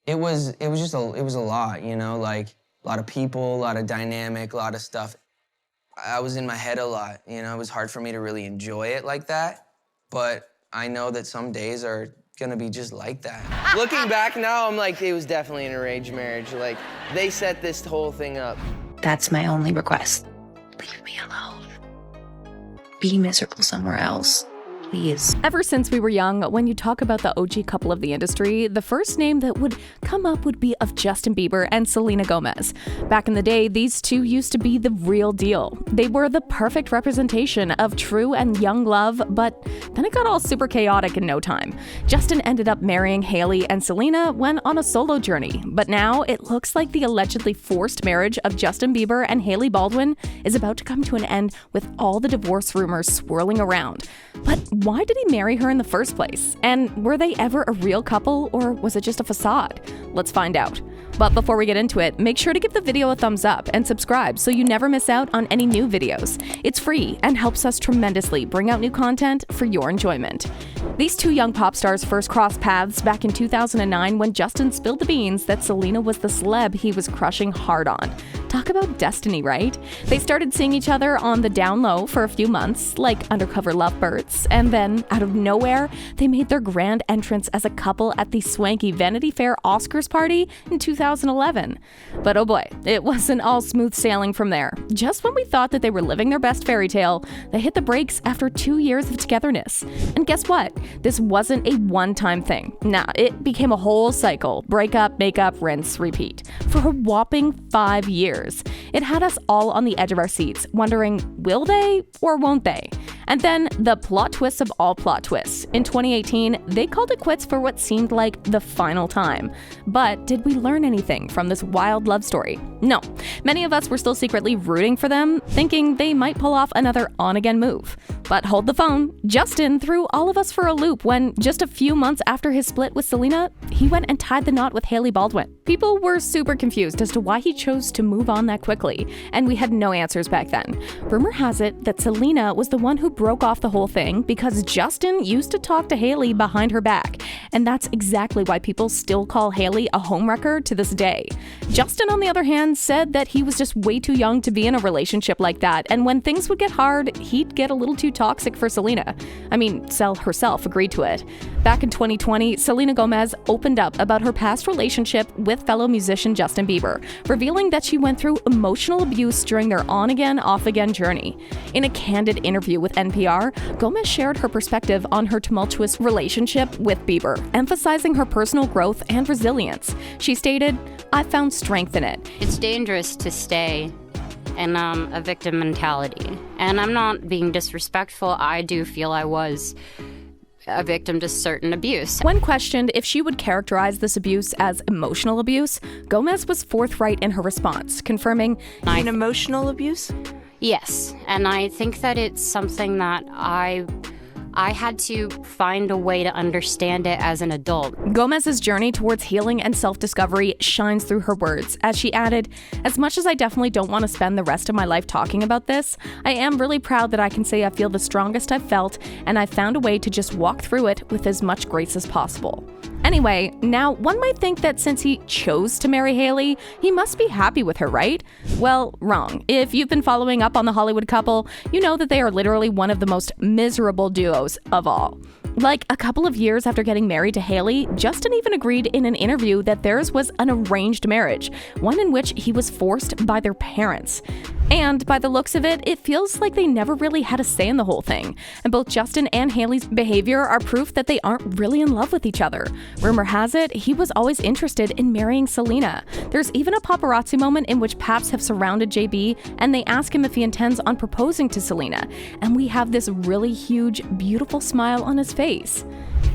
It was a lot, you know, like a lot of people, a lot of dynamic, a lot of stuff. I was in my head a lot, you know, it was hard for me to really enjoy it like that, but I know that some days are gonna be just like that. Looking back now, I'm like, it was definitely an arranged marriage. Like, they set this whole thing up. That's my only request. Leave me alone. Be miserable somewhere else. Please. Ever since we were young, when you talk about the OG couple of the industry, the first name that would come up would be of Justin Bieber and Selena Gomez. Back in the day, these two used to be the real deal. They were the perfect representation of true and young love, but then it got all super chaotic in no time. Justin ended up marrying Hailey, and Selena went on a solo journey. But now it looks like the allegedly forced marriage of Justin Bieber and Hailey Baldwin is about to come to an end with all the divorce rumors swirling around. But why did he marry her in the first place? And were they ever a real couple, or was it just a facade? Let's find out. But before we get into it, make sure to give the video a thumbs up and subscribe so you never miss out on any new videos. It's free and helps us tremendously bring out new content for your enjoyment. These two young pop stars first crossed paths back in 2009 when Justin spilled the beans that Selena was the celeb he was crushing hard on. Talk about destiny, right? They started seeing each other on the down low for a few months, like undercover lovebirds, and then, out of nowhere, they made their grand entrance as a couple at the swanky Vanity Fair Oscars party in 2011. But oh boy, it wasn't all smooth sailing from there. Just when we thought that they were living their best fairy tale, they hit the brakes after 2 years of togetherness. And guess what? This wasn't a one-time thing. Nah, it became a whole cycle. Breakup, makeup, rinse, repeat. For a whopping 5 years. It had us all on the edge of our seats, wondering, will they or won't they? And then the plot twist of all plot twists. In 2018, they called it quits for what seemed like the final time. But did we learn anything from this wild love story? No. Many of us were still secretly rooting for them, thinking they might pull off another on-again move. But hold the phone. Justin threw all of us for a loop when, just a few months after his split with Selena, he went and tied the knot with Hailey Baldwin. People were super confused as to why he chose to move on that quickly, and we had no answers back then. Rumor has it that Selena was the one who broke off the whole thing because Justin used to talk to Hailey behind her back, and that's exactly why people still call Hailey a homewrecker to this day. Justin, on the other hand, said that he was just way too young to be in a relationship like that, and when things would get hard, he'd get a little too toxic for Selena. I mean, Sel herself agreed to it. Back in 2020, Selena Gomez opened up about her past relationship with fellow musician Justin Bieber, revealing that she went through emotional abuse during their on-again, off-again journey. In a candid interview with NPR, Gomez shared her perspective on her tumultuous relationship with Bieber, emphasizing her personal growth and resilience. She stated, "I found strength in it. It's dangerous to stay in a victim mentality. And I'm not being disrespectful. I do feel I was a victim to certain abuse." When questioned if she would characterize this abuse as emotional abuse, Gomez was forthright in her response, confirming, "An emotional abuse?" Yes, and I think that it's something that I had to find a way to understand it as an adult. Gomez's journey towards healing and self-discovery shines through her words, as she added, "As much as I definitely don't want to spend the rest of my life talking about this, I am really proud that I can say I feel the strongest I've felt, and I found a way to just walk through it with as much grace as possible." Anyway, now one might think that since he chose to marry Hailey, he must be happy with her, right? Well, wrong. If you've been following up on the Hollywood couple, you know that they are literally one of the most miserable duos of all. Like, a couple of years after getting married to Hailey, Justin even agreed in an interview that theirs was an arranged marriage, one in which he was forced by their parents. And by the looks of it, it feels like they never really had a say in the whole thing. And both Justin and Hailey's behavior are proof that they aren't really in love with each other. Rumor has it, he was always interested in marrying Selena. There's even a paparazzi moment in which paps have surrounded JB and they ask him if he intends on proposing to Selena. And we have this really huge, beautiful smile on his face.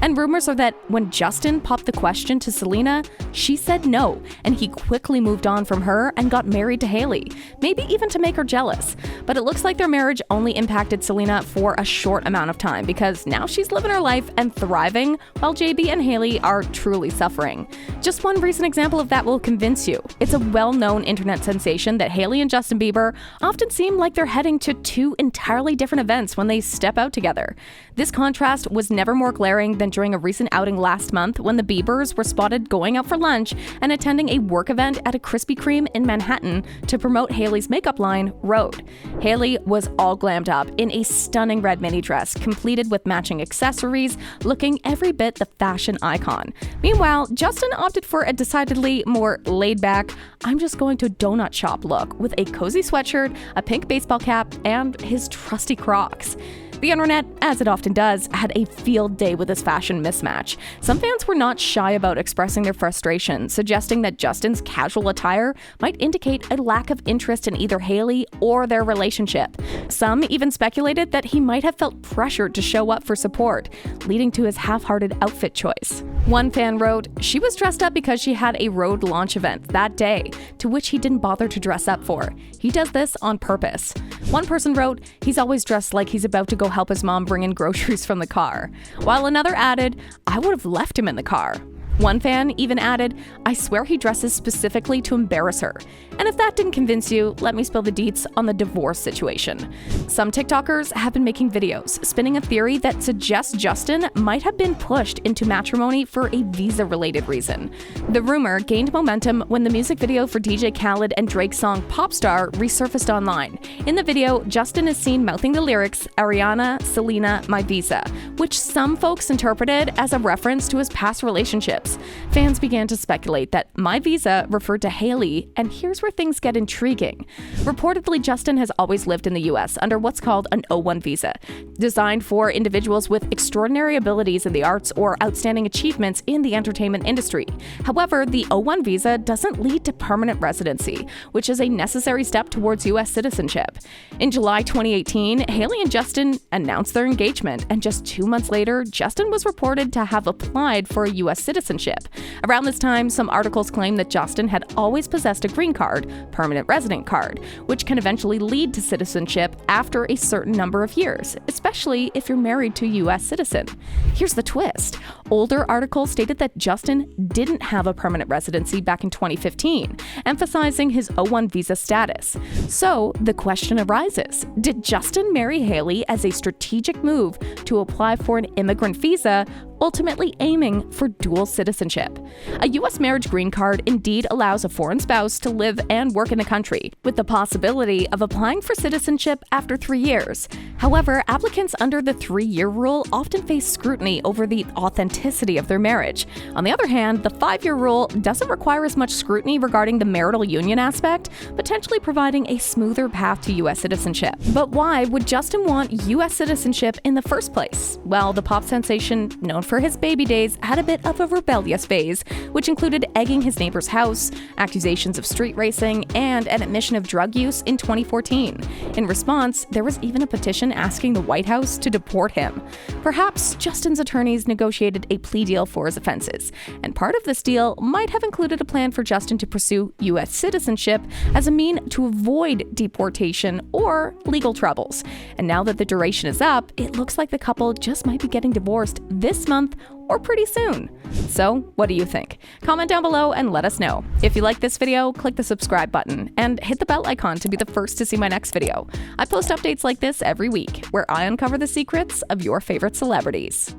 And rumors are that when Justin popped the question to Selena, she said no, and he quickly moved on from her and got married to Hailey, maybe even to make her jealous. But it looks like their marriage only impacted Selena for a short amount of time, because now she's living her life and thriving, while JB and Hailey are truly suffering. Just one recent example of that will convince you. It's a well-known internet sensation that Hailey and Justin Bieber often seem like they're heading to two entirely different events when they step out together. This contrast was never more glaring than than during a recent outing last month when the Biebers were spotted going out for lunch and attending a work event at a Krispy Kreme in Manhattan to promote Hailey's makeup line, Rhode. Hailey was all glammed up in a stunning red mini dress, completed with matching accessories, looking every bit the fashion icon. Meanwhile, Justin opted for a decidedly more laid-back, I'm just going to donut shop look with a cozy sweatshirt, a pink baseball cap, and his trusty Crocs. The internet, as it often does, had a field day with this fashion mismatch. Some fans were not shy about expressing their frustration, suggesting that Justin's casual attire might indicate a lack of interest in either Hailey or their relationship. Some even speculated that he might have felt pressured to show up for support, leading to his half-hearted outfit choice. One fan wrote, "She was dressed up because she had a Rhode launch event that day, to which he didn't bother to dress up for. He does this on purpose." One person wrote, "He's always dressed like he's about to go help his mom bring in groceries from the car." While another added, "I would have left him in the car." One fan even added, "I swear he dresses specifically to embarrass her." And if that didn't convince you, let me spill the deets on the divorce situation. Some TikTokers have been making videos spinning a theory that suggests Justin might have been pushed into matrimony for a visa-related reason. The rumor gained momentum when the music video for DJ Khaled and Drake's song Popstar resurfaced online. In the video, Justin is seen mouthing the lyrics, "Ariana, Selena, my visa," which some folks interpreted as a reference to his past relationships. Fans began to speculate that my visa referred to Hailey, and here's where things get intriguing. Reportedly, Justin has always lived in the US under what's called an O1 visa, designed for individuals with extraordinary abilities in the arts or outstanding achievements in the entertainment industry. However, the O1 visa doesn't lead to permanent residency, which is a necessary step towards US citizenship. In July 2018, Hailey and Justin announced their engagement, and just 2 months later, Justin was reported to have applied for a US citizenship. Around this time, some articles claim that Justin had always possessed a green card, permanent resident card, which can eventually lead to citizenship after a certain number of years, especially if you're married to a US citizen. Here's the twist. Older articles stated that Justin didn't have a permanent residency back in 2015, emphasizing his O1 visa status. So the question arises, did Justin marry Hailey as a strategic move to apply for an immigrant visa, ultimately aiming for dual citizenship? A U.S. marriage green card indeed allows a foreign spouse to live and work in the country, with the possibility of applying for citizenship after 3 years. However, applicants under the 3-year rule often face scrutiny over the authenticity of their marriage. On the other hand, the 5-year rule doesn't require as much scrutiny regarding the marital union aspect, potentially providing a smoother path to U.S. citizenship. But why would Justin want U.S. citizenship in the first place? Well, the pop sensation, known for his baby days, had a bit of a rebellious phase, which included egging his neighbor's house, accusations of street racing, and an admission of drug use in 2014. In response, there was even a petition asking the White House to deport him. Perhaps Justin's attorneys negotiated a plea deal for his offenses, and part of this deal might have included a plan for Justin to pursue U.S. citizenship as a mean to avoid deportation or legal troubles. And now that the duration is up, it looks like the couple just might be getting divorced this month or pretty soon. So, what do you think? Comment down below and let us know. If you like this video, click the subscribe button and hit the bell icon to be the first to see my next video. I post updates like this every week, where I uncover the secrets of your favorite celebrities.